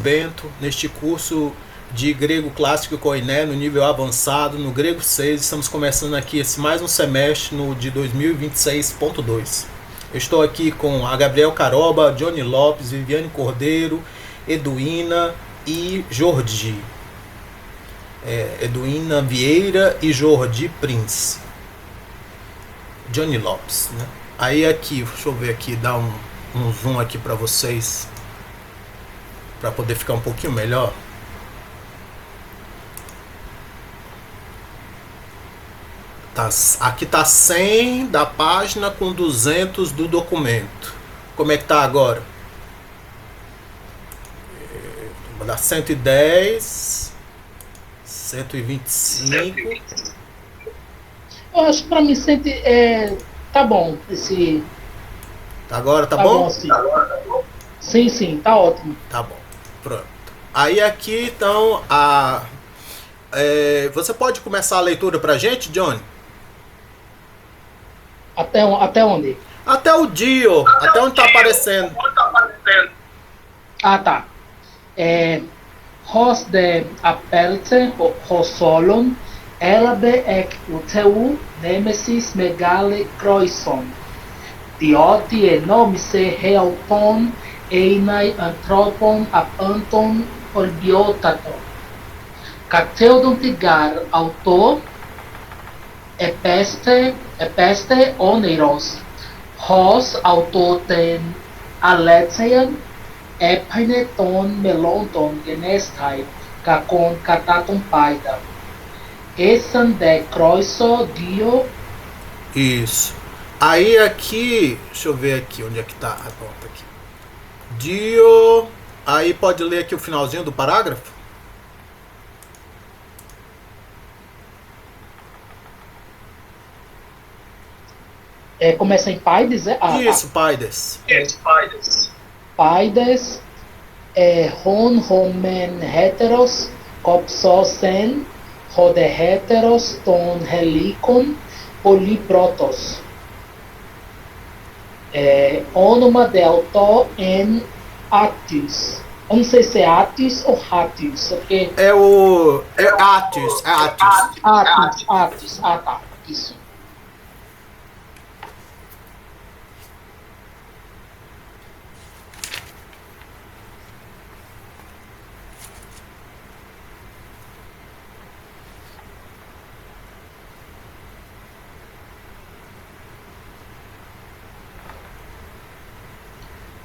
Bento, neste curso de grego clássico e koiné no nível avançado, no grego 6. Estamos começando aqui mais um semestre no de 2026.2. Eu estou aqui com a Gabriel Caroba, Johnny Lopes, Viviane Cordeiro, Eduína e Jordi. Eduína Vieira e Jordi Prince. Johnny Lopes, né? Aí aqui, deixa eu ver aqui, dar um zoom aqui para vocês, para poder ficar um pouquinho melhor. Aqui tá 100 da página com 200 do documento. Como é que tá agora? Vou dar 110, 125. Eu acho que pra mim tá bom. Agora tá bom? Bom assim. Sim, tá ótimo. Tá bom, pronto. Aí aqui então você pode começar a leitura pra gente, Johnny? Até onde? Até o Dio, até onde tá aparecendo. Ah, tá. Hos de apelte hosolon elabe ek uteu nemesis megale kroison. Dioti enomise heauton einai anthropon apanton orbiotaton. Cateudon tigar auto epeste oneros hos autoten aletsean epineton melonton genestai kakon kataton paida essan de croiso dio. Isso. Aí aqui, deixa eu ver aqui onde é que tá. Pronto, aqui. Dio. Aí pode ler aqui o finalzinho do parágrafo? Começa em Paides, Isso, Paides. Paides, hon homen heteros, copsosen, hode heteros ton helicon, polyprotos. Onoma de auto en Atius. Eu não sei se é Atius ou Ratius. Porque... É Atius. Atius. Ah, tá. Isso.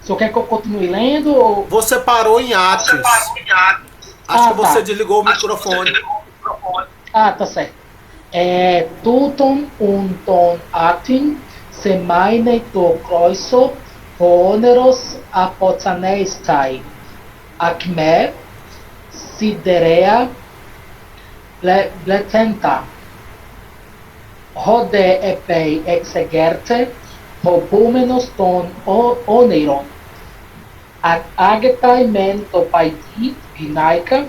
Você quer que eu continue lendo? Ou... Você parou em Atius. Acho que você desligou o microfone. Ah, tá certo. Tuton unton atin semaine to croiso honeros apotaneistai acme siderea bletenta hode epei exegerte hobumenos ton oneiron agetai men to paidi vinaica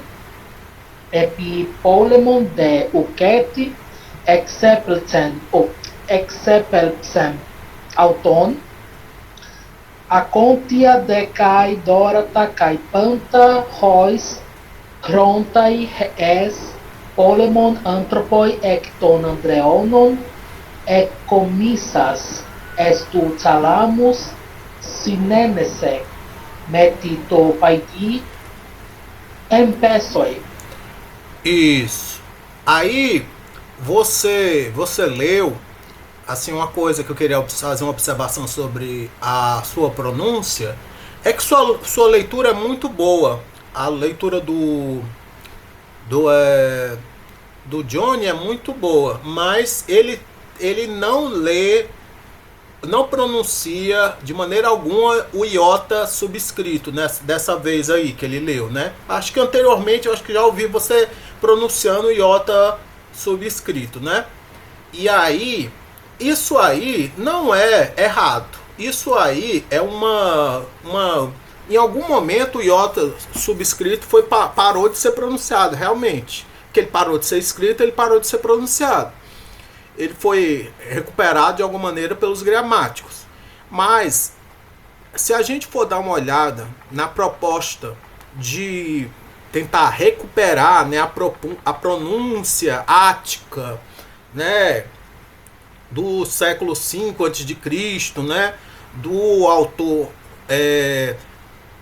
epi polemon de uketi excepelsen auton acontia de kai dorata kai panta hois crontai es polemon anthropoi ecton andreonon ecomissas estu thalamus sinenese metito paidi empesoi. Isso. Aí você leu assim uma coisa que eu queria fazer uma observação sobre a sua pronúncia é que sua leitura é muito boa. A leitura do Johnny é muito boa, mas ele não pronuncia de maneira alguma o iota subscrito, né? Dessa vez aí que ele leu, né? Acho que anteriormente eu já ouvi você pronunciando o iota subscrito, né? E aí, isso aí não é errado. Isso aí é em algum momento o iota subscrito parou de ser pronunciado, realmente. Que ele parou de ser escrito, ele parou de ser pronunciado. Ele foi recuperado de alguma maneira pelos gramáticos. Mas, se a gente for dar uma olhada na proposta de tentar recuperar, né, a pronúncia ática, né, do século V a.C., né, do autor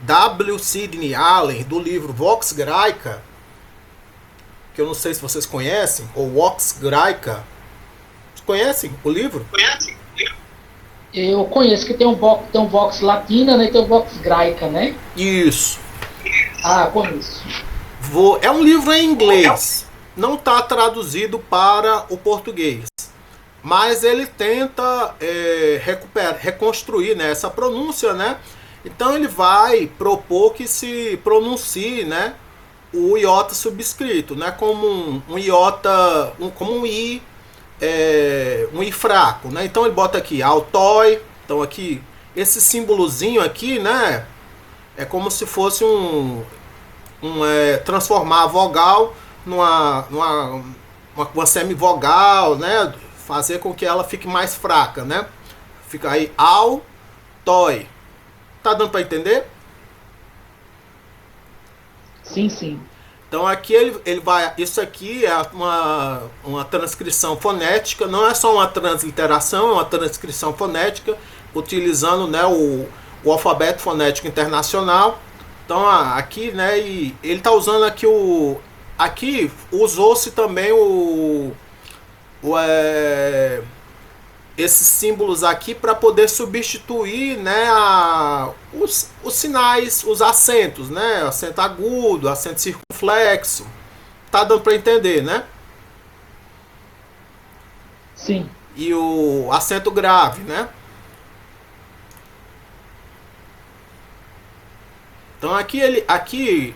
W. Sidney Allen, do livro Vox Graeca, que eu não sei se vocês conhecem, ou Vox Graeca. Vocês conhecem o livro? Eu conheço que tem um Vox Latina, né, e tem um Vox Graeca, né? Isso. Ah, conheço. É um livro em inglês, não está traduzido para o português, mas ele tenta reconstruir, né, essa pronúncia, né? Então ele vai propor que se pronuncie, né, o iota subscrito, né, como um iota, como um i, um i fraco, né? Então ele bota aqui altói, então aqui esse símbolozinho aqui, né, é como se fosse transformar a vogal uma semivogal, né? Fazer com que ela fique mais fraca, né? Fica aí ao, toi. Tá dando para entender? Sim, sim. Então aqui ele vai. Isso aqui é uma transcrição fonética, não é só uma transliteração, é uma transcrição fonética, utilizando, né, o alfabeto fonético internacional. Então aqui, né, e ele está usando aqui aqui usou-se também esses símbolos aqui para poder substituir, né, os sinais, os acentos, né, acento agudo, acento circunflexo. Tá dando para entender, né? Sim. E o acento grave, né? Então aqui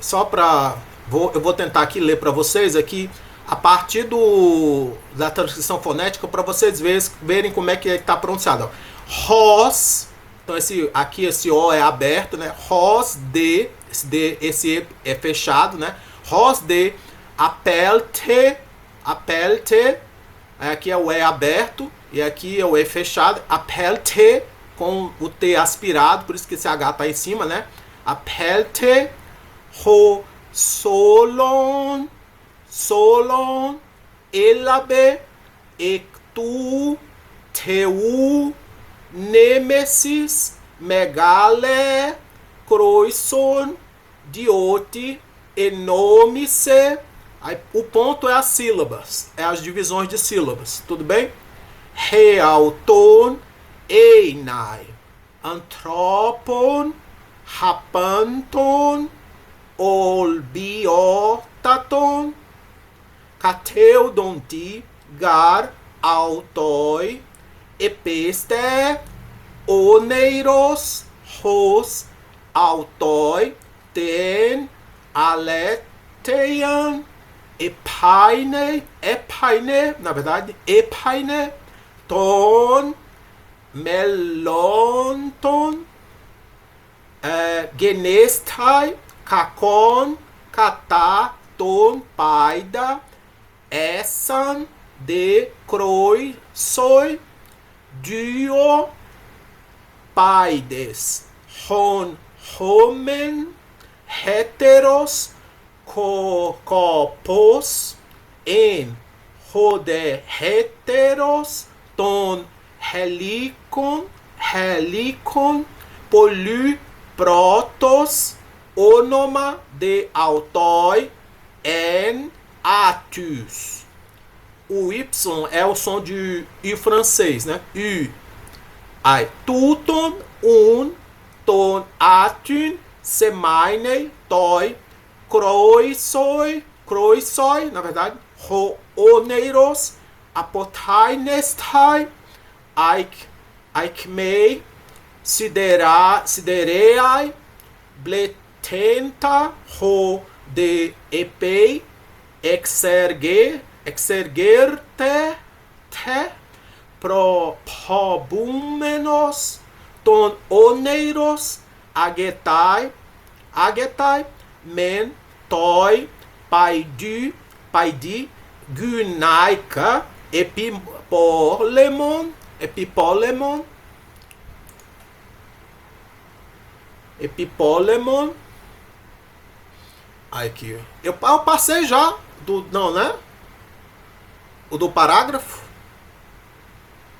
só para eu vou tentar aqui ler para vocês aqui a partir da transcrição fonética para vocês verem como é que está pronunciado. Ros, então esse O é aberto, né? Ros de, esse E é fechado, né? Ros de apelte, aqui é o E aberto e aqui é o E fechado, apelte com o T aspirado, por isso que esse H está em cima, né? Apelte, ro, solon, elabe, ectu, teu, nemesis, megale, croison, diote, enomice. Aí, o ponto é as sílabas, é as divisões de sílabas, tudo bem? Realton, einai, anthropon, hapanton, olbiotaton, kateodonti, gar, autoi, epeste, oneiros, hos, autoi, ten, aleteian, epaine, na verdade, epaine, ton, melonton, genestai, kakon, kata, ton, paida, essan, de, croi, soi, duo, paides, homen, heteros, copos, en, rode, heteros, ton, helicon, poly, protos, onoma de autoi, en, atus. O Y é o som de I francês, né? U. Aí, tuton, ton, atun, semaine, toi, croisoi, na verdade, oneiros, apotainestai, aikmei, sidereai, bletenta, de epei, exergerte, probumenos, ton oneiros, agetai, men, toi, paidi, gunaika, epipolemon, Aqui. Eu passei já do... Não, né? O do parágrafo?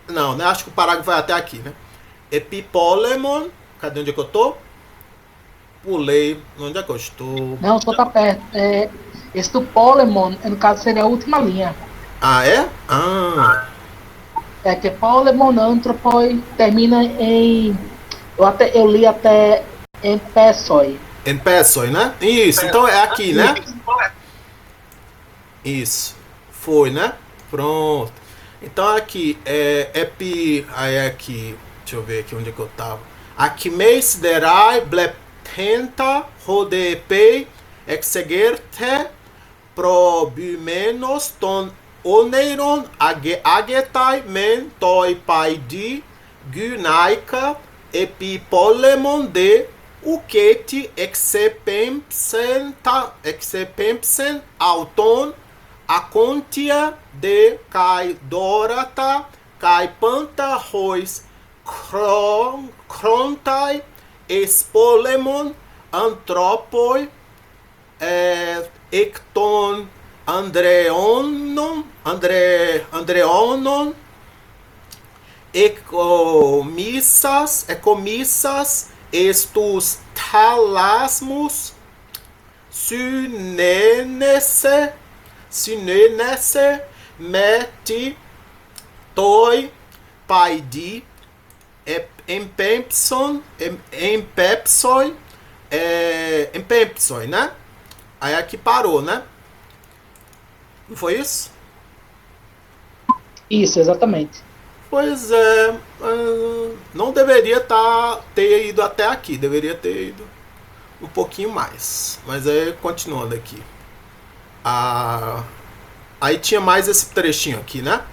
Não, né? Acho que o parágrafo vai até aqui, né? Epipolemon. Cadê onde é que eu tô? Pulei. Onde é que eu estou? Não, só tá perto. Esse do Polemon, no caso, seria a última linha. Ah, é? Ah. É que Polemon Anthropoi termina em. Eu li até em Pessoi. Em Pessoy, né? Isso, então é aqui, né? Isso. Foi, né? Pronto. Então aqui é aí é aqui, deixa eu ver aqui onde é que eu tava. Aqui mês derai bleptenta rodepei exegerte probumenos ton oneiron agetai men toi paidi gynaika epipolemon de uketi exepempsen auton acontia de kai dorata kai panta rois crontai espolemon antropoi ecton andreonon ecomissas estus thalasmus synenese meti toi paidi empepsoi, né? Aí aqui parou, né? Não foi isso? Isso, exatamente. Pois é, não deveria ter ido até aqui, deveria ter ido um pouquinho mais. Mas aí, continuando aqui. Aí tinha mais esse trechinho aqui, né?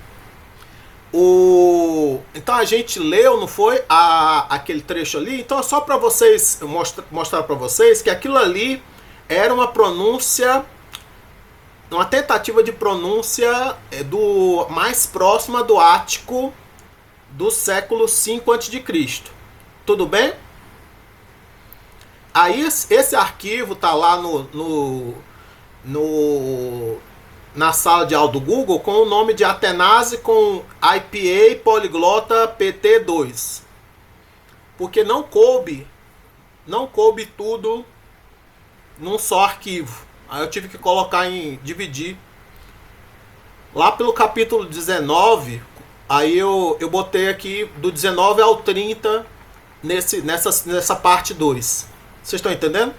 Então a gente leu, não foi? Aquele trecho ali. Então é só para vocês, mostrar para vocês que aquilo ali era uma pronúncia, uma tentativa de pronúncia do mais próxima do ático do século V a.C. Tudo bem? Aí esse arquivo tá lá na sala de aula do Google com o nome de Atenase com IPA Poliglota PT2. Porque não coube tudo num só arquivo. Aí eu tive que colocar dividir. Lá pelo capítulo 19, aí eu botei aqui do 19 ao 30 nessa parte 2. Vocês estão entendendo?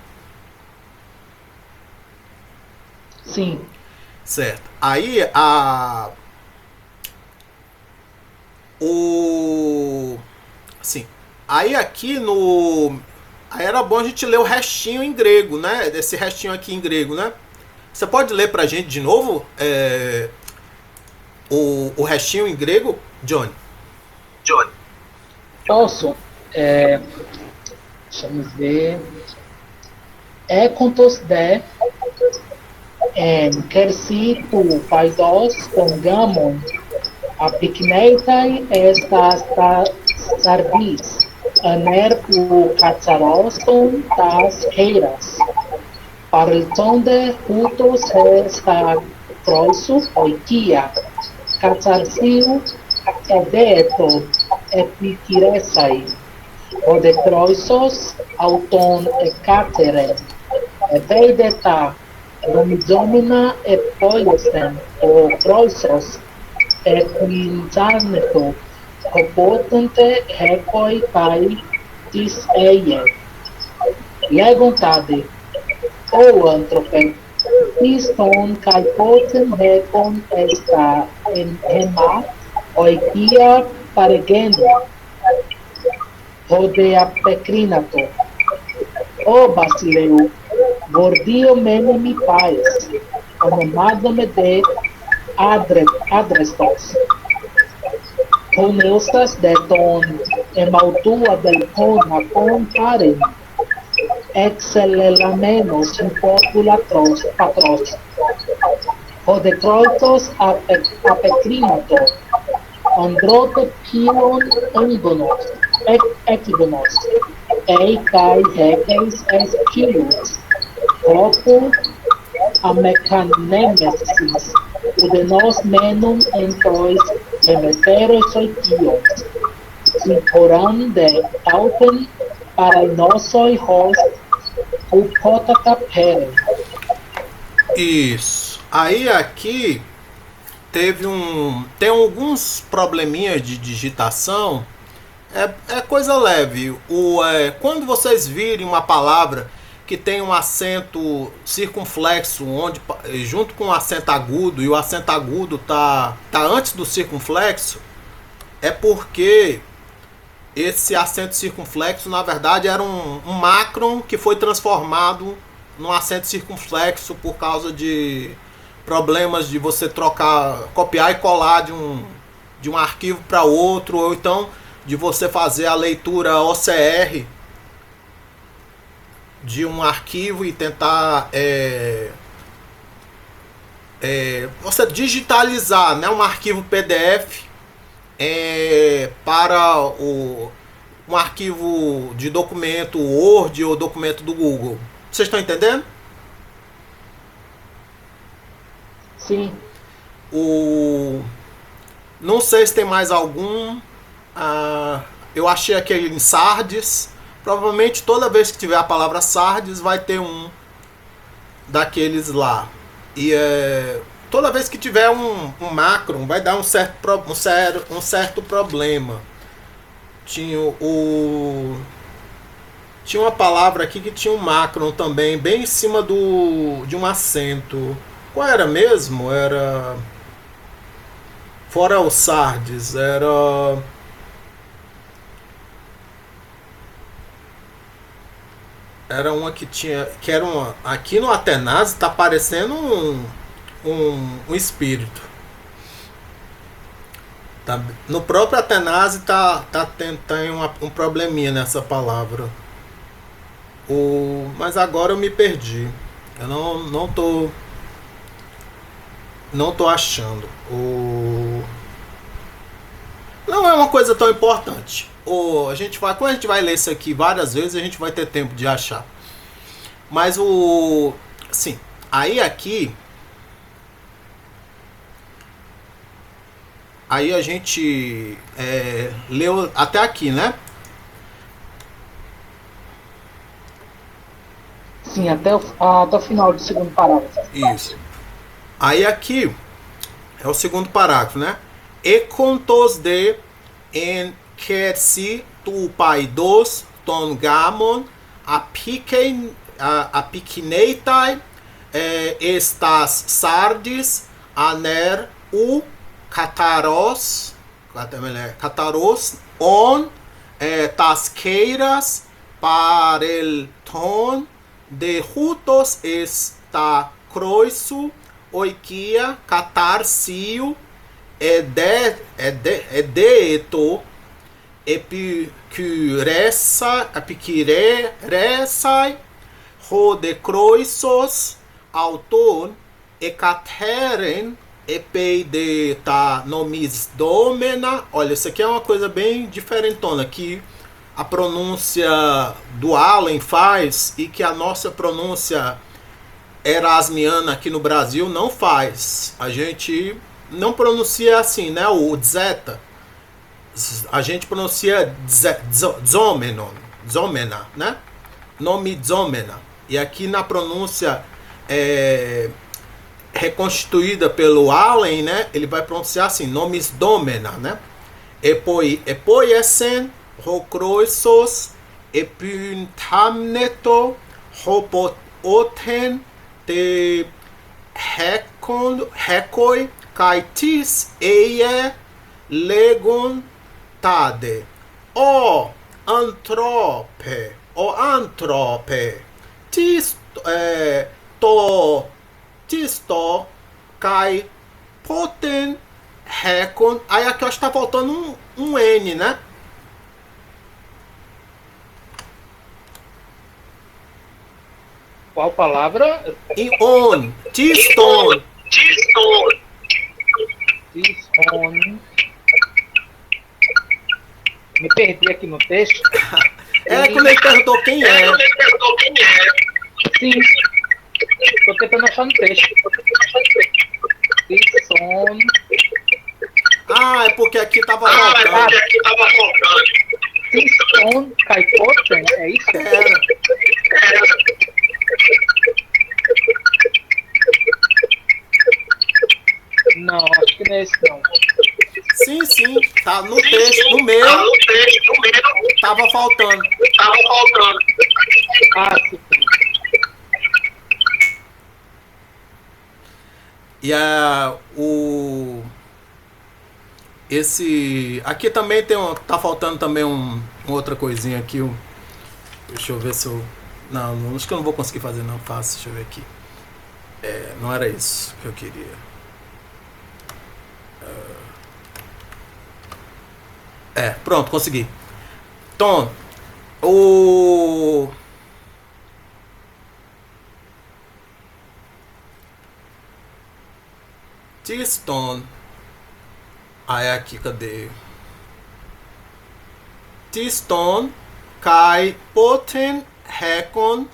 Sim. Certo. Aí assim, aí aqui aí era bom a gente ler o restinho em grego, né? Esse restinho aqui em grego, né? Você pode ler pra gente de novo o restinho em grego, Johnny? Posso? Deixa eu ver. Contos de quercitu paidos congamon apicneitai estas sardis anerpu catsaroston tas heiras parlitonde hutos esta croisu oikia catsarsiu edeto epikiresai ode croisos auton ecatere eveideta Romizomina e poiesen o croisos equinzaneto copotante hecoi pai dis eie. Legontade o antrope piston kai poten hecon esta en hema oikia paregendo ode apecrinato o Basileu Gordio menemi pais, onomadome de adrestos. Honestas de ton emautua del cona con paren, excelelamenos in popula patros. O de croitos apecrimato, androte pion engonos, equigonos, ei kai hegeis esquilus. Corpo amekanemesis, udenos menum entois hemeteros oitios, sincoram de tauten paranosoi hos upotacapere. Isso. Aí aqui tem alguns probleminhas de digitação. É coisa leve. Quando vocês virem uma palavra que tem um acento circunflexo, onde junto com o acento agudo, e o acento agudo tá antes do circunflexo, é porque esse acento circunflexo, na verdade, era um macron que foi transformado num acento circunflexo por causa de problemas de você copiar e colar de um arquivo para outro, ou então de você fazer a leitura OCR de um arquivo e tentar você digitalizar, né, um arquivo PDF para um arquivo de documento Word ou documento do Google. Vocês estão entendendo? Sim. Não sei se tem mais algum. Eu achei aquele em Sardes. Provavelmente toda vez que tiver a palavra Sardes vai ter um daqueles lá. E toda vez que tiver um macron vai dar um certo problema. Tinha uma palavra aqui que tinha um macron também, bem em cima de um acento. Qual era mesmo? Era... Fora o Sardes, era... Era uma que tinha... Que era uma... Aqui no Atenas tá parecendo um espírito. Tá, no próprio Atenas tem um probleminha nessa palavra. Mas agora eu me perdi. Eu não tô achando. Não é uma coisa tão importante. Quando a gente vai ler isso aqui várias vezes, a gente vai ter tempo de achar. Mas assim, aí a gente leu até aqui, né? Sim, até o final do segundo parágrafo. Isso. Aí aqui é o segundo parágrafo, né? E contos de enquerci tu paidos ton gamon apicineitai estas sardis aner u cataros on tasqueiras parel ton de rutos esta croiso oikia catarcio edeeto epicuresai rodecroisos auton ecateren epeideta nomis domena. Olha, isso aqui é uma coisa bem diferentona que a pronúncia do Allen faz e que a nossa pronúncia erasmiana aqui no Brasil não faz. A gente não pronuncia assim, né? O zeta. A gente pronuncia zomena, né? Nome zomena. E aqui na pronúncia reconstituída pelo Allen, né? Ele vai pronunciar assim, nomes domena, né? Epoiesen rocroisos epintamneto hopoten te hecoi kaitis eie legon tade o antrope tisto kai poten hecon. Aí aqui eu acho que tá faltando um N, né? Qual palavra? Tiston. Tiston. Me perdi aqui no texto. Quando ele perguntou quem é. Sim. Estou tentando achando texto. This song. Ah, é porque aqui tava faltando. This song Kaipoten, é isso? Era. Não, acho que não é esse não. Sim, sim. Tá no texto, no meu. Tava faltando. Ah, sim. E esse aqui também tem tá faltando também uma outra coisinha aqui. Deixa eu ver se eu não, acho que eu não vou conseguir fazer não, fácil, deixa eu ver aqui. Não era isso que eu queria. Pronto, consegui. Então, T-Stone. É aqui, cadê? T-Stone kai poten hekon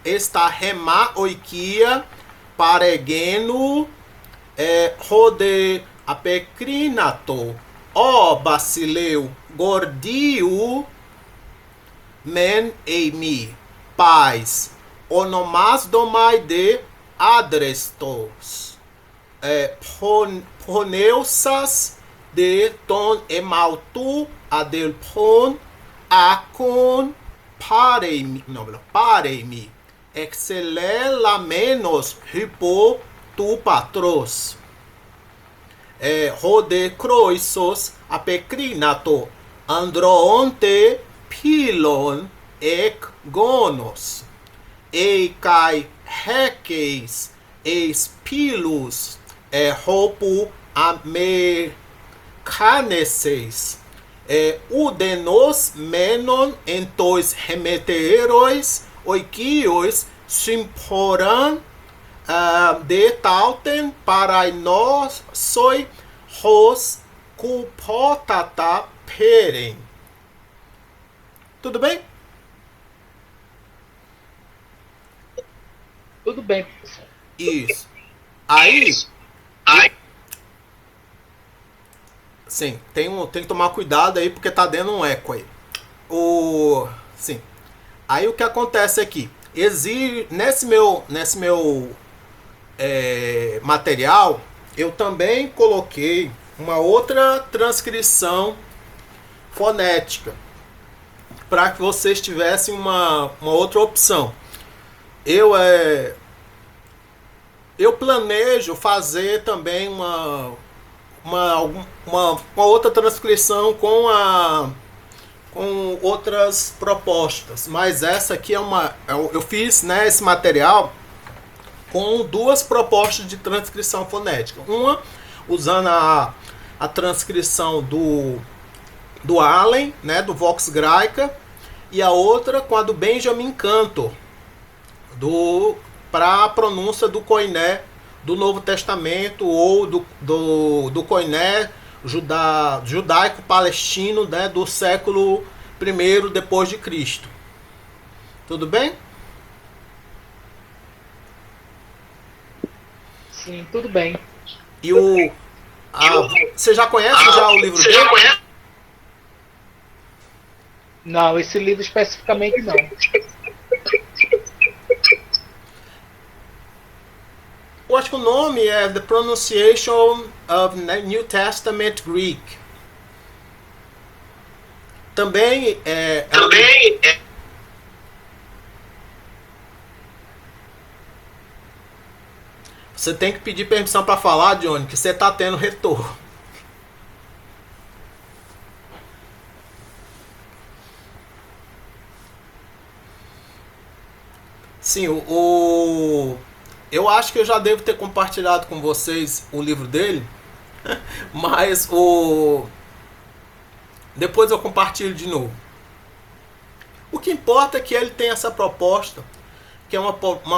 esta rema oikia paregeno rode apecrinato basileu gordio men eimi pais onomas domai de adrestos poneusas de ton emaltu adelpon acon paremi excelela menos hypo tu patros rode croisos apecrinato androonte pilon ec gonos kai hekeis espilus roupo amecaneseis udenos menon entois remeteros oikios simporan de tauten para nós soi ros culpotata perem. Tudo bem? Tudo bem, professor. Isso. Aí, sim, tem que tomar cuidado aí porque tá dando um eco aí. Sim. Aí o que acontece aqui? Nesse meu material, eu também coloquei uma outra transcrição fonética para que vocês tivessem uma outra opção. Eu planejo fazer também uma outra transcrição com outras propostas, mas essa aqui eu fiz, né, esse material com duas propostas de transcrição fonética. Uma usando a transcrição do Allen, né, do Vox Graeca, e a outra com a do Benjamin Cantor, para a pronúncia do Koiné do Novo Testamento, ou do Koiné judaico-palestino, né, do século I depois de Cristo. Tudo bem? Sim, tudo bem. E você já conhece o livro dele? Não, esse livro especificamente não. Eu acho que o nome é The Pronunciation of New Testament Greek. Também você tem que pedir permissão para falar, Johnny, que você está tendo retorno. Sim, eu acho que eu já devo ter compartilhado com vocês o livro dele, mas depois eu compartilho de novo. O que importa é que ele tem essa proposta, que é uma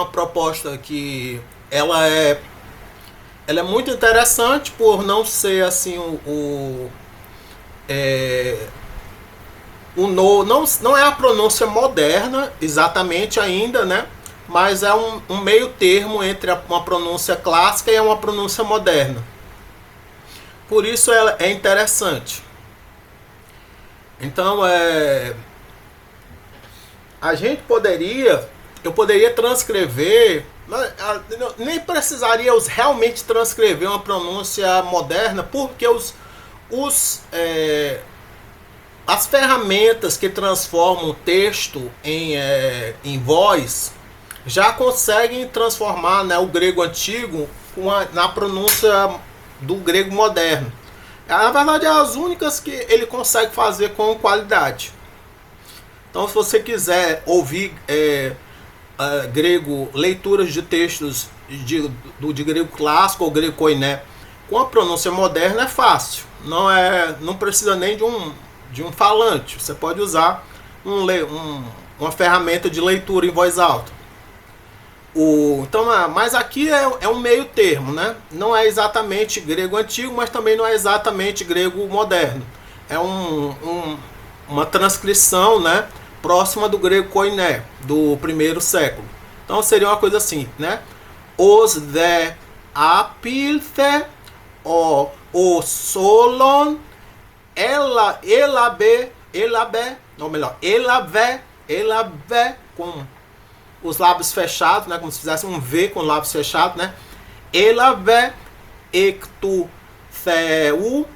proposta que ela é muito interessante por não ser assim não é a pronúncia moderna exatamente ainda, né? mas é um meio termo entre uma pronúncia clássica e uma pronúncia moderna. Por isso ela é interessante. Então, eu poderia transcrever, nem precisaria realmente transcrever uma pronúncia moderna, porque as ferramentas que transformam o texto em voz já conseguem transformar, né, o grego antigo na pronúncia do grego moderno. Na verdade, é as únicas que ele consegue fazer com qualidade. Então, se você quiser ouvir leituras de textos de grego clássico ou grego koiné com a pronúncia moderna, é fácil. Não precisa nem de um falante. Você pode usar uma ferramenta de leitura em voz alta. Mas aqui é um meio termo, né? Não é exatamente grego antigo, mas também não é exatamente grego moderno. É uma transcrição, né, próxima do grego koiné, do primeiro século. Então seria uma coisa assim, né? Os de apilthe o solon elabe, com os lábios fechados, né, como se fizesse um V com os lábios fechados, né? Elabe ectu theu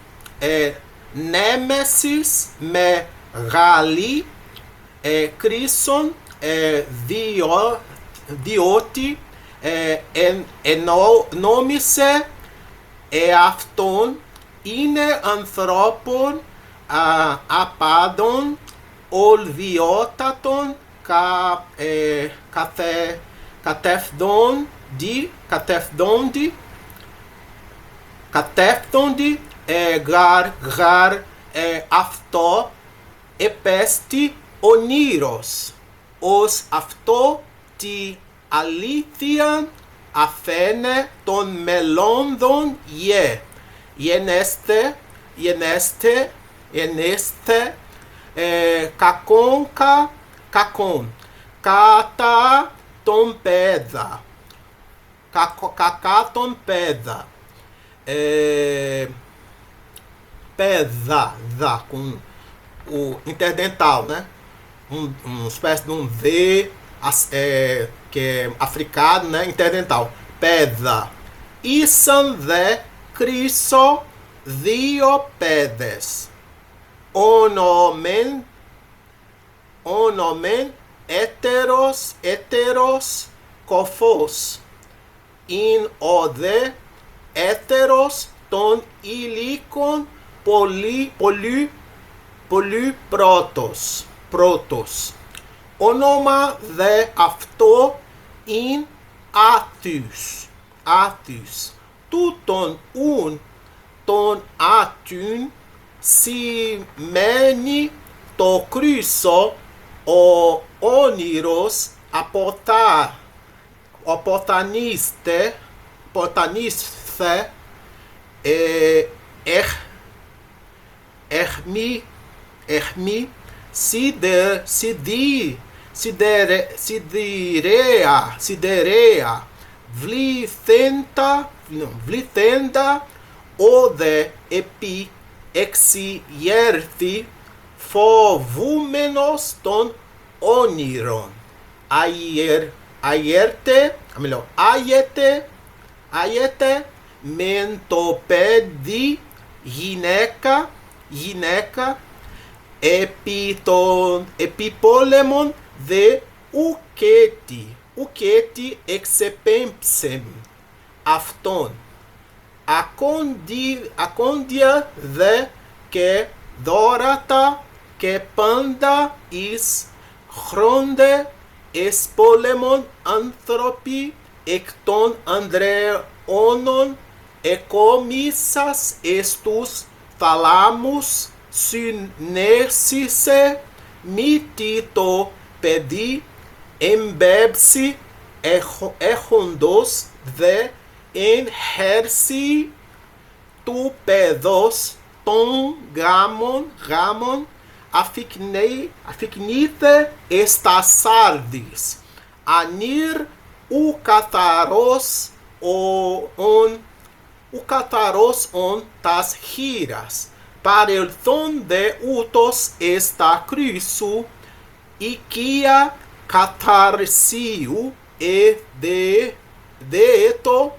nemesis me gali crison dioti enomise afton ine anthropon apadon olviotaton catefdondi gar aftó epesti oniros os aftó ti alithian afene ton melondon yeneste kakonka kakon kata tompeda kakaton pesa com o interdental, né? Uma espécie de um V que é africado, né? Interdental. Pesa. Isan de criso diopedes. Onomen heteros kofos. In ode heteros ton ilikon protos. Onoma de afto in atus. Tuton ton atun si meni to kryso o oniros apotaniste ermi siderea vlithenda ode epi exierthi fovumenos ton oniron aiete mentopedi gineca epipolemon de uketi exepempsem afton acondia de que dorata que panda is chronde espolemon anthropi ecton andreonon ecomissas estus thalamus synercise mitito pedi embebsi echondos de enhersi tu pedos ton gamon aficnite estas sardis Anir o cataros on tas giras. Para el donde utos está Cristo, e kia catarsiu e deeto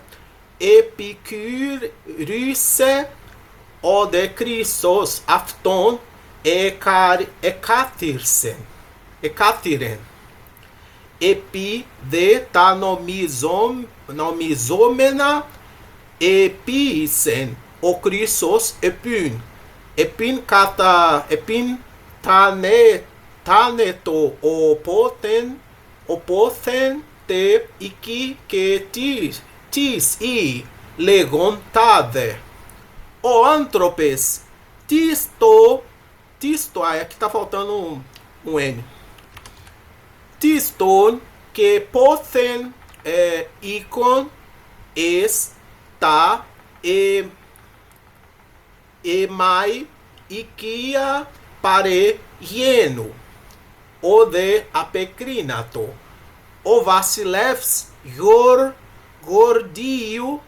epicurise o de Christos afton ekatirsen. Epi de ta nomizomena episen o Christos epin taneto o poten te iki que tis e legontade o antropes tisto, aqui tá faltando um N. Tiston que poten icon está e mai ikia pare hieno o de apecrinato o vasilevs gordio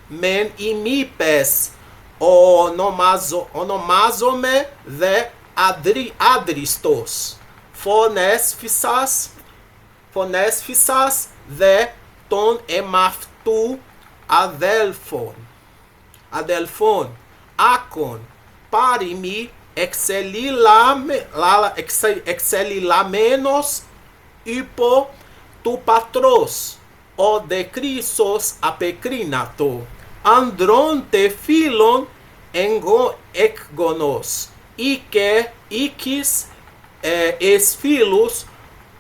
men imipes onomazome de adristos fonesfisas de ton emaftu adelphon acon parimi excelilamenos hypo tu patros o de Christos apecrinato andronte philon ekgonos ikis esphilus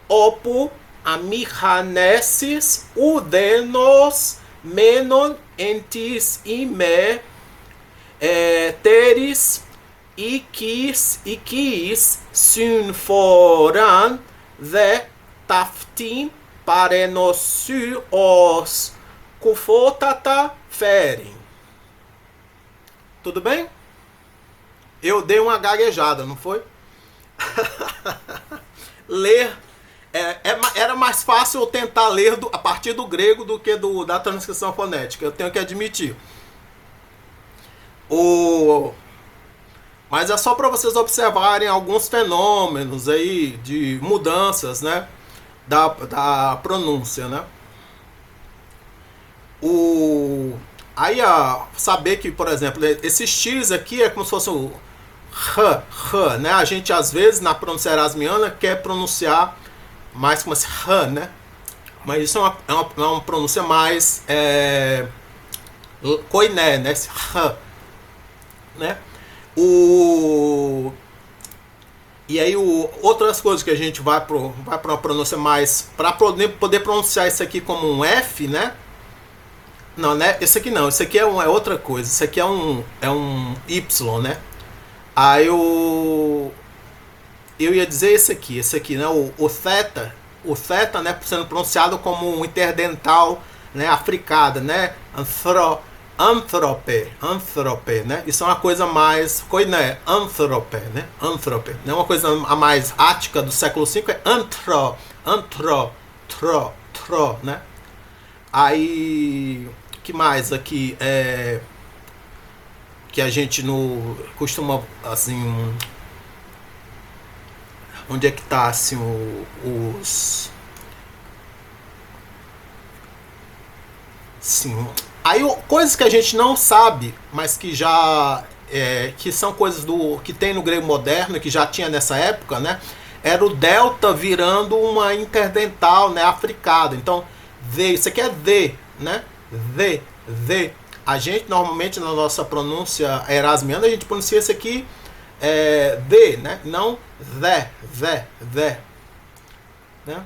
opu amihanesis udenos menon entis ime teris ikis synforan de taftin parenossu os kufotata ferem. Tudo bem? Eu dei uma gaguejada, não foi? Ler era mais fácil eu tentar ler a partir do grego do que da transcrição fonética, eu tenho que admitir. Mas é só para vocês observarem alguns fenômenos aí de mudanças, né, da pronúncia, né? Aí saber que, por exemplo, esse X aqui é como se fosse o R, né? A gente às vezes na pronúncia erasmiana quer pronunciar mais como esse R, né? Mas isso é uma pronúncia mais koiné, né? Esse R, né? E aí outras coisas que a gente vai para uma pronúncia mais para poder pronunciar isso aqui como um F, né? Não, né? Esse aqui não, esse aqui é outra coisa. Esse aqui é um Y, né? Aí eu ia dizer esse aqui, né? O theta, né? Sendo pronunciado como um interdental, né? Africada, né? Anthrope, né? Isso é uma coisa mais koiné, anthrope, né? Anthrope, né? Uma coisa a mais ática do século V é tro, né? Aí que mais aqui que a gente costuma assim, onde é que tá assim os sim, aí coisas que a gente não sabe, mas que já que são coisas que tem no grego moderno, que já tinha nessa época, né? Era o delta virando uma interdental, né, africada. Então isso aqui é D, né? D. A gente normalmente na nossa pronúncia erasmiana a gente pronuncia isso aqui D, né? Não the, né?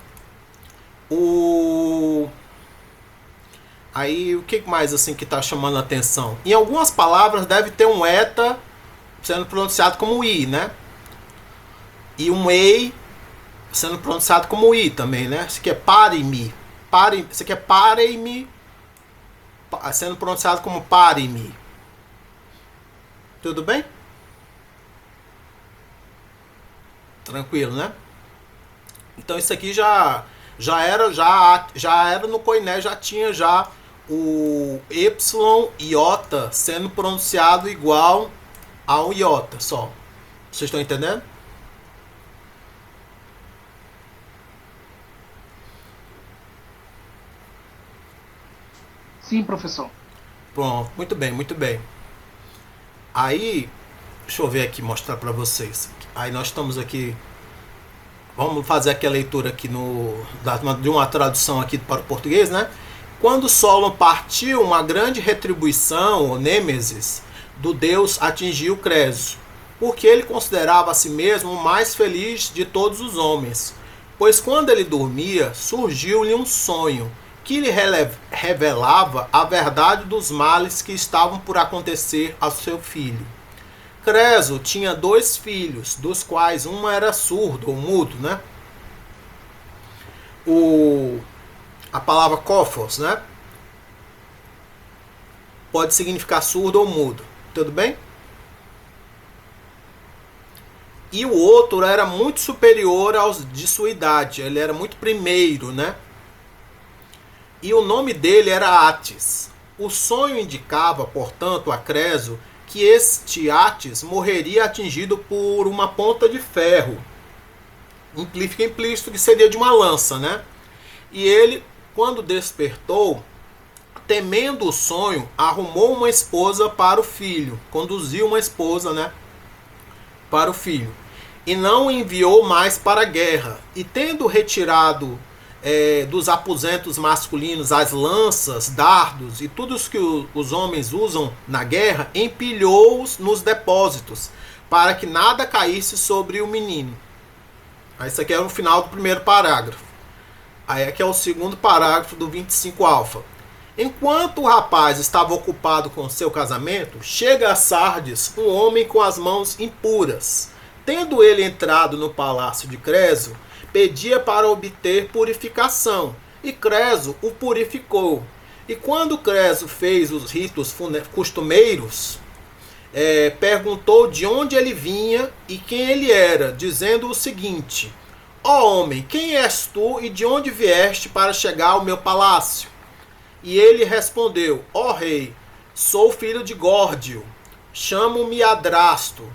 Aí o que mais assim que está chamando a atenção? Em algumas palavras deve ter um eta sendo pronunciado como I, né? E um ei sendo pronunciado como I também, né? Isso aqui é pare-me. Isso aqui é pare-me, sendo pronunciado como pare-me. Tudo bem? Tranquilo, né? Então isso aqui já era no Koiné, já tinha já o Y iota sendo pronunciado igual ao iota só. Vocês estão entendendo? Sim, professor. Pronto, muito bem, muito bem. Aí, deixa eu ver aqui, mostrar para vocês. Aí nós estamos aqui. Vamos fazer aqui a leitura aqui de uma tradução aqui para o português, né? Quando Solon partiu, uma grande retribuição, ou nêmesis, do deus atingiu Creso, porque ele considerava a si mesmo o mais feliz de todos os homens. Pois quando ele dormia, surgiu-lhe um sonho, que lhe revelava a verdade dos males que estavam por acontecer ao seu filho. Creso tinha 2 filhos, dos quais um era surdo ou mudo, né? A palavra kófos, né? Pode significar surdo ou mudo, tudo bem? E o outro era muito superior aos de sua idade, ele era muito primeiro, né? E o nome dele era Atis. O sonho indicava, portanto, a Creso que este Atis morreria atingido por uma ponta de ferro. Fica implícito que seria de uma lança, né? E ele, quando despertou, temendo o sonho, arrumou uma esposa para o filho, conduziu uma esposa, né, para o filho, e não o enviou mais para a guerra. E tendo retirado dos aposentos masculinos as lanças, dardos e tudo os que os homens usam na guerra, empilhou-os nos depósitos, para que nada caísse sobre o menino. Isso aqui é o final do primeiro parágrafo. Aí aqui é o segundo parágrafo do 25 alfa. Enquanto o rapaz estava ocupado com seu casamento, chega a Sardes um homem com as mãos impuras. Tendo ele entrado no palácio de Creso, pedia para obter purificação, e Creso o purificou. E quando Creso fez os ritos costumeiros, perguntou de onde ele vinha e quem ele era, dizendo o seguinte: ó homem, quem és tu e de onde vieste para chegar ao meu palácio? E ele respondeu: ó rei, sou filho de Górdio, chamo-me Adrasto,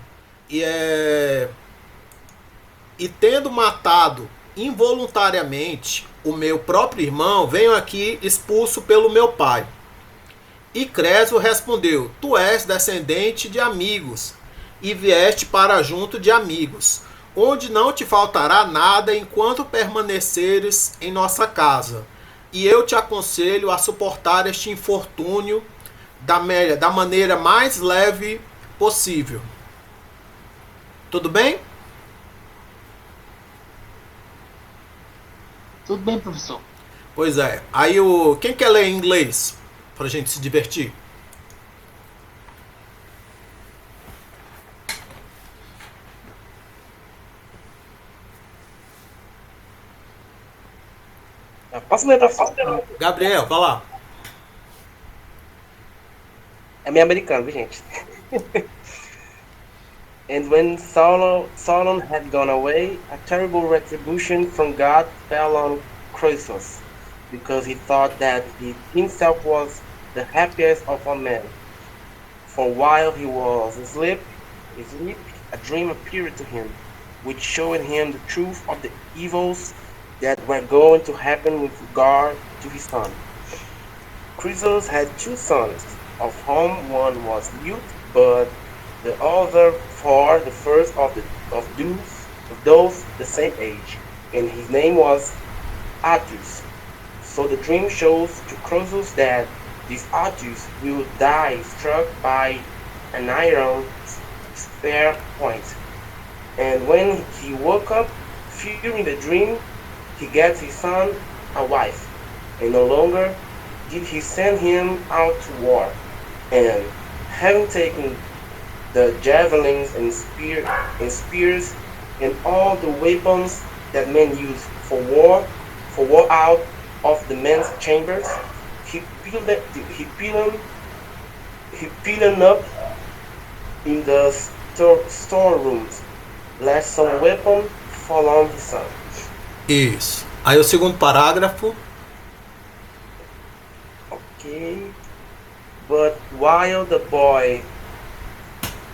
e tendo matado involuntariamente o meu próprio irmão, venho aqui expulso pelo meu pai. E Creso respondeu: tu és descendente de amigos, e vieste para junto de amigos, onde não te faltará nada enquanto permaneceres em nossa casa. E eu te aconselho a suportar este infortúnio da maneira mais leve possível. Tudo bem? Tudo bem, professor. Pois é. Aí quem quer ler em inglês pra gente se divertir? Posso ler pra fala? Gabriel, vai lá. É meio americano, viu, gente? And when Solon had gone away, a terrible retribution from God fell on Croesus, because he thought that he himself was the happiest of all men. For while he was asleep, a dream appeared to him, which showed him the truth of the evils that were going to happen with regard to his son. Croesus had 2 sons, of whom one was mute, but the other for the first of those the same age, and his name was Attis. So the dream shows to Croesus that this Attis will die struck by an iron spear point. And when he woke up, fearing the dream, he gets his son a wife, and no longer did he send him out to war. And having taken the javelins and spears and all the weapons that men use for war out of the men's chambers, he piled up in the storerooms, lest some weapon fall on his son. Isso. Aí o segundo parágrafo. Okay. But while the boy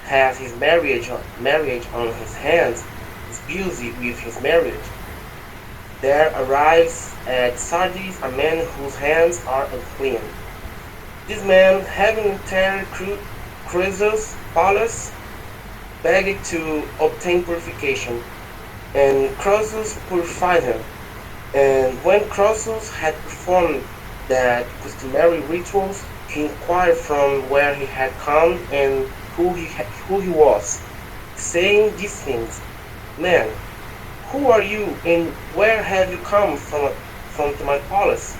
has his marriage on his hands, is busy with his marriage, there arrives at Sardis a man whose hands are unclean. This man, having entered Croesus' palace, begged to obtain purification, and Croesus purified him. And when Croesus had performed the customary rituals, he inquired from where he had come and who he was, saying these things, "Man, who are you, and where have you come from to my palace?"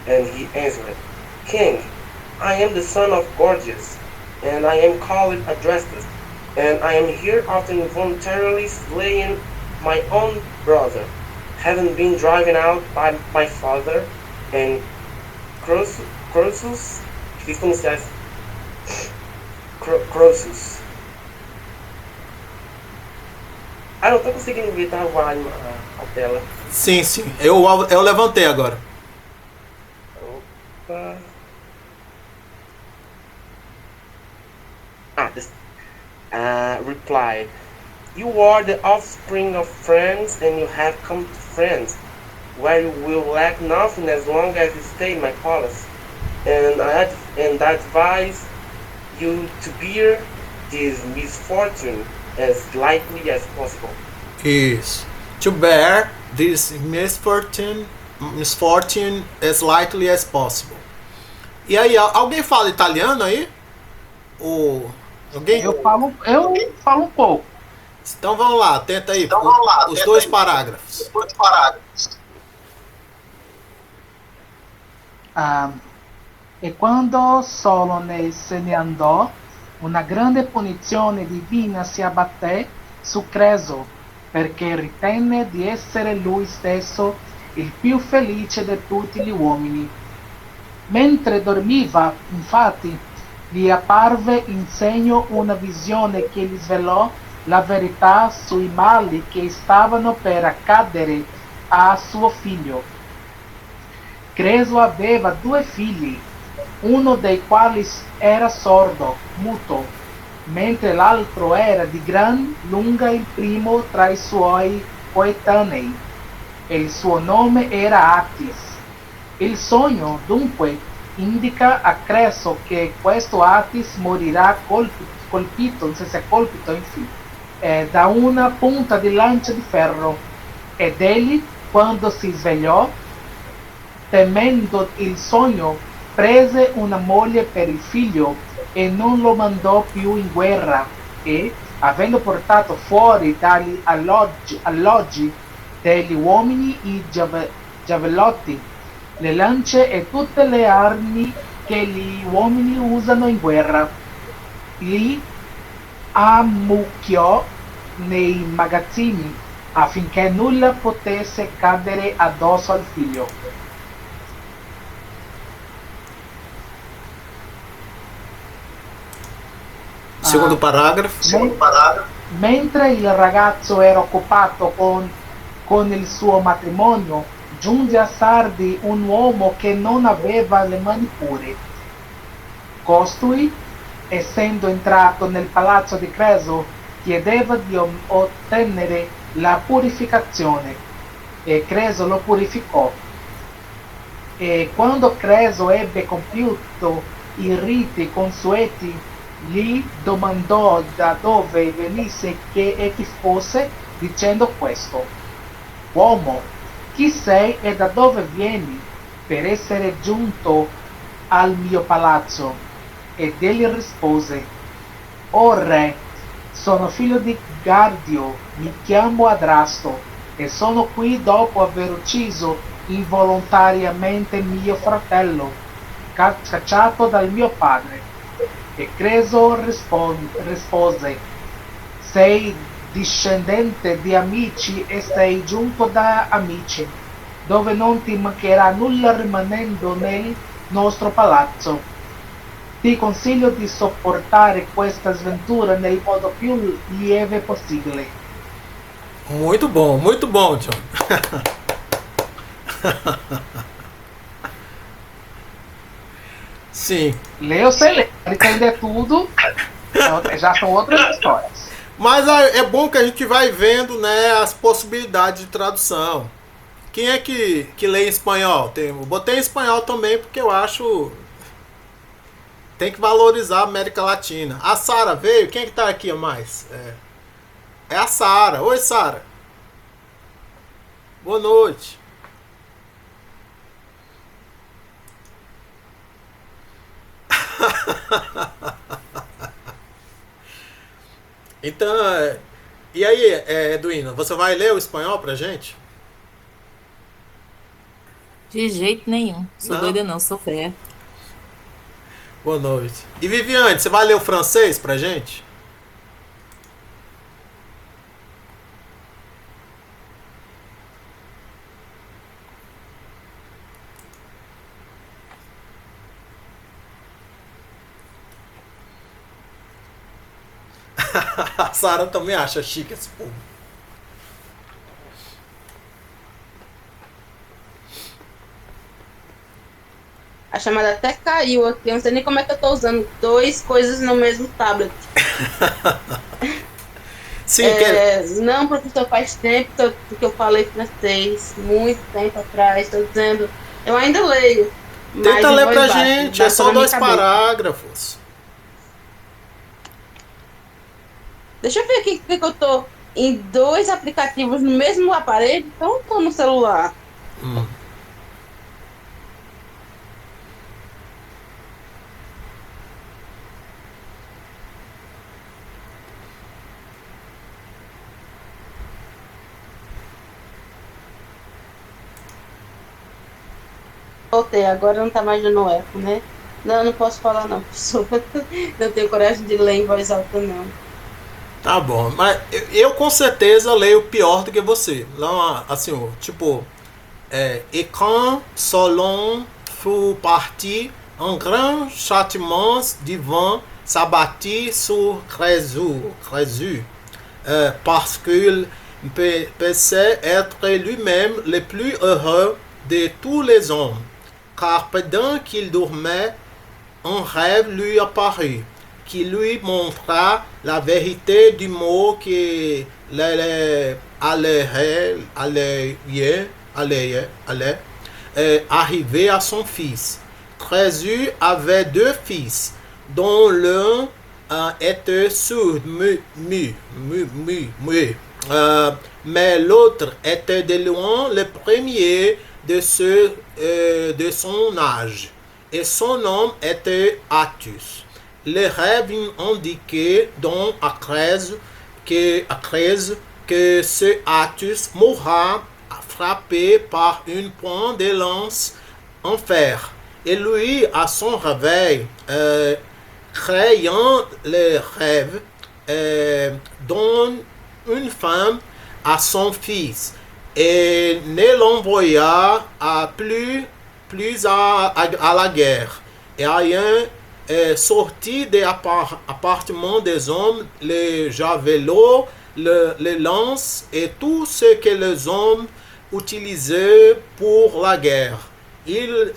And he answered, "King, I am the son of Gorgias, and I am called Adrastus, and I am here after involuntarily slaying my own brother, having been driven out by my father." And Croesus, fiz pronunciar Croesus. Ah, não tô conseguindo ver, tá a tela. Sim, sim. Eu levantei agora. Opa. Replied, "You are the offspring of friends, and you have come to friends, where you will lack nothing as long as you stay in my palace. And I advise you to bear this misfortune as lightly as possible." Isso. To bear this misfortune as lightly as possible. E aí, alguém fala italiano aí? Ou alguém? Eu falo um pouco. Então vamos lá, tenta aí. Os dois parágrafos. E quando Solone se ne andò, una grande punizione divina si abbatté su Creso, perché ritenne di essere lui stesso il più felice di tutti gli uomini. Mentre dormiva, infatti, gli apparve in segno una visione che gli svelò la verità sui mali che stavano per accadere a suo figlio. Creso aveva 2 figli, uno dei quali era sordo, muto, mentre l'altro era di gran lunga il primo tra i suoi coetanei, e il suo nome era Attis. Il sogno, dunque, indica a Creso che questo Attis morirà colpito, non so se è colpito, da una punta di lancia di ferro, ed egli, quando si svegliò, temendo il sogno, prese una moglie per il figlio e non lo mandò più in guerra, e, avendo portato fuori dagli alloggi degli uomini i giavellotti, le lance e tutte le armi che gli uomini usano in guerra, li ammucchiò nei magazzini affinché nulla potesse cadere addosso al figlio. Segundo parágrafo. Mentre il ragazzo era occupato con il suo matrimonio, giunse a Sardi un uomo che non aveva le mani pure. Costui, essendo entrato nel palazzo di Creso, chiedeva di ottenere la purificazione, e Creso lo purificò. E quando Creso ebbe compiuto i riti consueti, gli domandò da dove venisse e chi fosse, dicendo questo: "Uomo, chi sei e da dove vieni per essere giunto al mio palazzo?" Ed egli rispose: "O re, sono figlio di Gardio, mi chiamo Adrasto, e sono qui dopo aver ucciso involontariamente mio fratello, cacciato dal mio padre." E Creso rispose: "Sei discendente di amici e sei giunto da amici, dove non ti mancherà nulla rimanendo nel nostro palazzo. Ti consiglio di sopportare questa sventura nel modo più lieve possibile." Muito bom, John. Sim. Leu, você lê. Entender tudo, já são outras histórias. Mas é bom que a gente vai vendo, né, as possibilidades de tradução. Quem é que lê em espanhol? Eu botei em espanhol também porque eu acho tem que valorizar a América Latina. A Sara veio? Quem é que tá aqui a mais? É a Sara. Oi, Sara. Boa noite. Então, e aí, Edwina, você vai ler o espanhol pra gente? De jeito nenhum. Sou Não. doida não, sou fé. Boa noite. E Viviane, você vai ler o francês pra gente? A Sara também acha chique esse povo. A chamada até caiu aqui. Eu não sei nem como é que eu tô usando duas coisas no mesmo tablet. Sim, Não, professor, faz tempo que eu falei francês. Muito tempo atrás. Estou dizendo. Eu ainda leio. tenta ler pra baixa, gente, é só na minha 2 cabeça. parágrafos. Deixa eu ver aqui que eu tô em 2 aplicativos no mesmo aparelho. Então eu tô no celular. Voltei, agora não tá mais dando eco, né? Não, não posso falar não, professor. Não tenho coragem de ler em voz alta, não. Tá bom, mas eu com certeza leio pior do que você. Não, assim, tipo, et quand Solon fut parti, un grand châtiment divin s'abattit sur Crésus, parce qu'il pensait être lui-même le plus heureux de tous les hommes, car pendant qu'il dormait, un rêve lui apparut, qui lui montra la vérité du mot qui allait arriver à son fils. Crésus avait 2 fils, dont l'un était sourd, mais l'autre était de loin le premier de son âge, et son nom était Attus. Le rêve indiquait donc à Crèse que ce Attus mourra frappé par une pointe de lance en fer. Et lui, à son réveil, créant le rêve, donne une femme à son fils et ne l'envoya plus à la guerre. Et ayant sorti des appartements des hommes, les javelots, les lances et tout ce que les hommes utilisaient pour la guerre. Il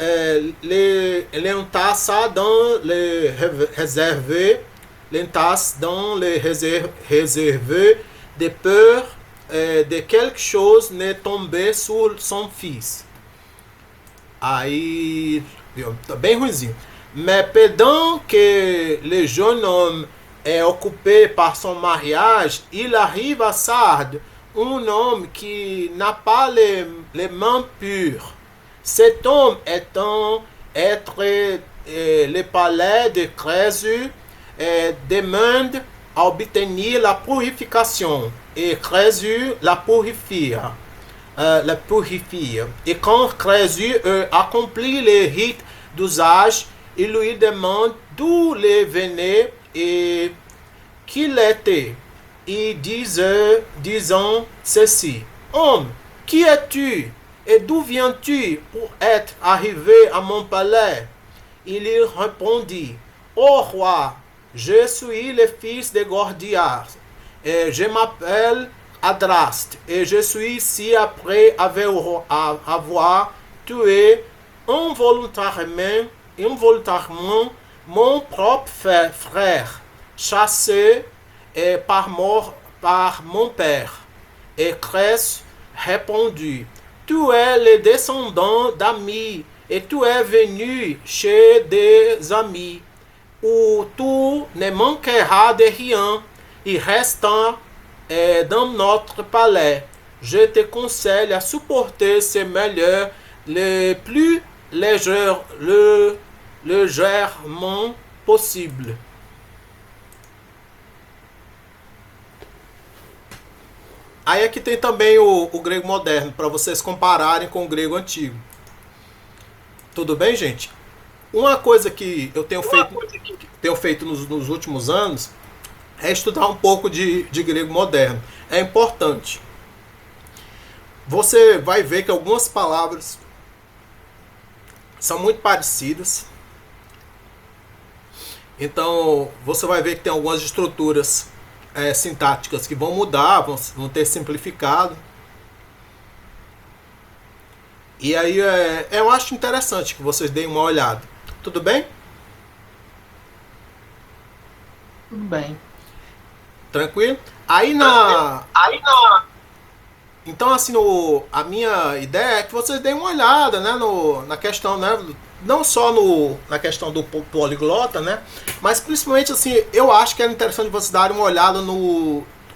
les entassa dans les réserves, de peur de quelque chose ne tomber sur son fils. Aí, tá bem ruimzinho. Mais pendant que le jeune homme est occupé par son mariage, il arrive à Sardes, un homme qui n'a pas les mains pures. Cet homme étant être le palais de Crésus, demande à obtenir la purification. Et Crésus la purifie. Et quand Crésus accomplit les rites d'usage, il lui demande d'où il venait et qui il était. Et disant ceci: Homme, qui es-tu et d'où viens-tu pour être arrivé à mon palais? Il lui répondit: Ô roi, je suis le fils de Gordias et je m'appelle à Draste, et je suis ici après avoir tué involontairement mon propre frère, chassé par mon père. Et Crès répondit, tu es le descendant d'amis, et tu es venu chez des amis, où tu ne manqueras de rien, et restant dans notre palais. Je te conseille à supporter ces malheurs le plus légèrement possible. Aí aqui tem também o grego moderno, para vocês compararem com o grego antigo. Tudo bem, gente? Uma coisa que eu tenho feito nos últimos anos é estudar um pouco de grego moderno. É importante. Você vai ver que algumas palavras são muito parecidas. Então, você vai ver que tem algumas estruturas sintáticas que vão mudar, vão ter simplificado. E aí eu acho interessante que vocês deem uma olhada. Tudo bem? Tudo bem. Tranquilo? Então, assim, a minha ideia é que vocês deem uma olhada, né, na questão, né, não só na questão do poliglota, né, mas principalmente, assim, eu acho que é interessante vocês darem uma olhada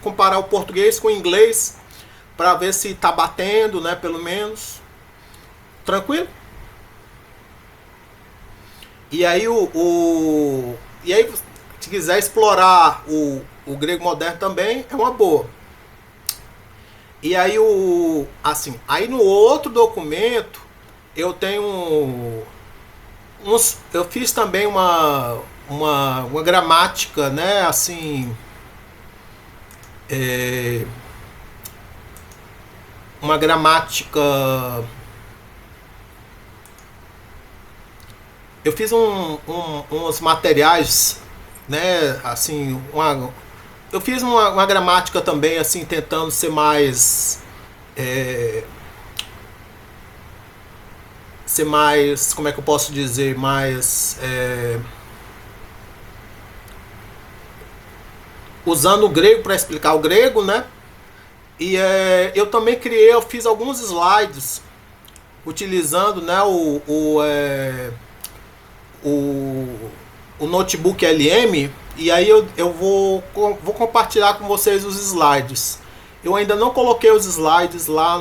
comparar o português com o inglês, para ver se tá batendo, né, pelo menos. Tranquilo? E aí, se quiser explorar o grego moderno também, é uma boa. E aí, aí no outro documento, eu tenho eu fiz também uma gramática, né, assim, uma gramática. Eu fiz uns materiais, né, assim, eu fiz uma gramática também, assim, tentando ser mais, como é que eu posso dizer, mais, usando o grego para explicar o grego, né? E eu também eu fiz alguns slides utilizando, né, o notebook LM, e aí eu vou compartilhar com vocês os slides. Eu ainda não coloquei os slides lá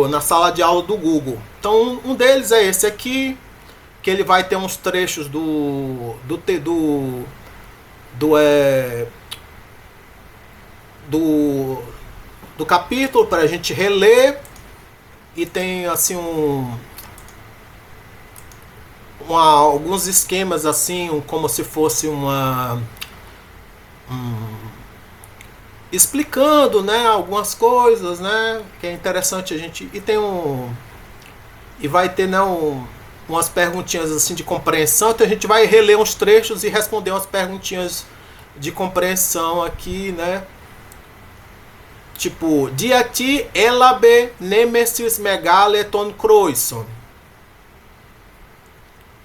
na sala de aula do Google. Então um deles é esse aqui, que ele vai ter uns trechos do capítulo para a gente reler, e tem assim alguns esquemas assim, como se fosse explicando, né, algumas coisas, né, que é interessante a gente, e vai ter, né, umas perguntinhas assim de compreensão. Então a gente vai reler uns trechos e responder umas perguntinhas de compreensão aqui, né, tipo, diati elabe nemesis megaleton croison.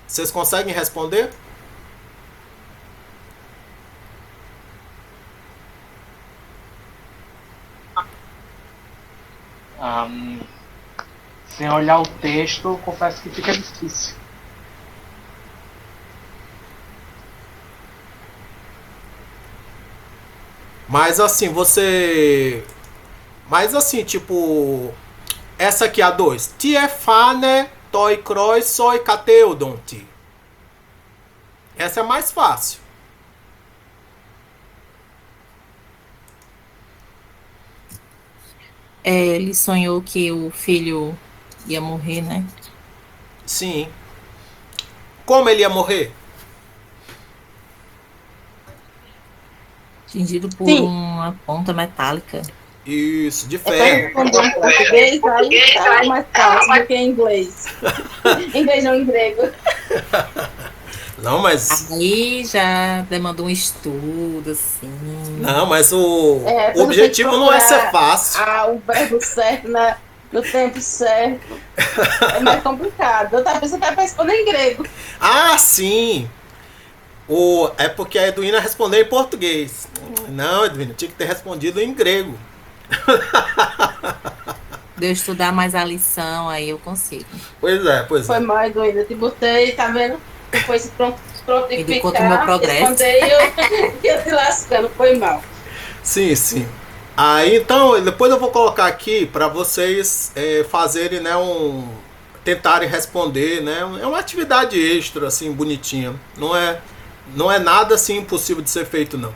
Vocês conseguem responder? Sem olhar o texto, confesso que fica difícil. Mas assim, tipo, essa aqui, a 2. Tiefane toi kroisoi kateodonti. Essa é mais fácil. Ele sonhou que o filho ia morrer, né? Sim. Como ele ia morrer? Atingido por Sim. uma ponta metálica. Isso, de Para ferro. responder em português, aí tá mais fácil do que em inglês. Em inglês não, em grego. Não, mas. Aí já demandou um estudo, assim. Não, mas o É, quando tem que objetivo não é ser procurar fácil. o verbo certo no tempo certo. É mais complicado. Eu tava pensando que era pra responder em grego. Ah, sim! É porque a Edwina respondeu em português. Não, Edwina, tinha que ter respondido em grego. De eu estudar mais a lição, aí eu consigo. Pois é, pois Foi é. mal, Eduína. Te botei, tá vendo? Tu foi se Indicou o meu prontificar, progresso. responder e eu te lascando. Foi mal. Sim, sim. Aí então, depois eu vou colocar aqui para vocês fazerem, né, tentarem responder, né? É uma atividade extra assim, bonitinha. Não é nada assim impossível de ser feito não.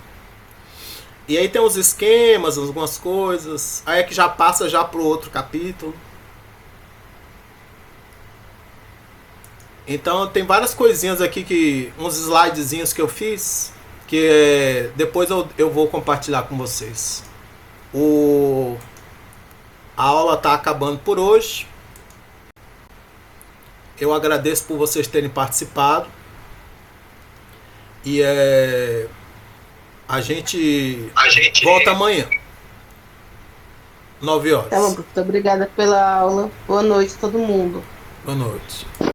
E aí tem os esquemas, algumas coisas. Aí é que já passa já pro outro capítulo. Então tem várias coisinhas aqui uns slidezinhos que eu fiz que depois eu vou compartilhar com vocês. A aula está acabando por hoje. Eu agradeço por vocês terem participado. E a gente volta amanhã, 9 horas. Tá bom, professor. Obrigada pela aula. Boa noite, todo mundo. Boa noite.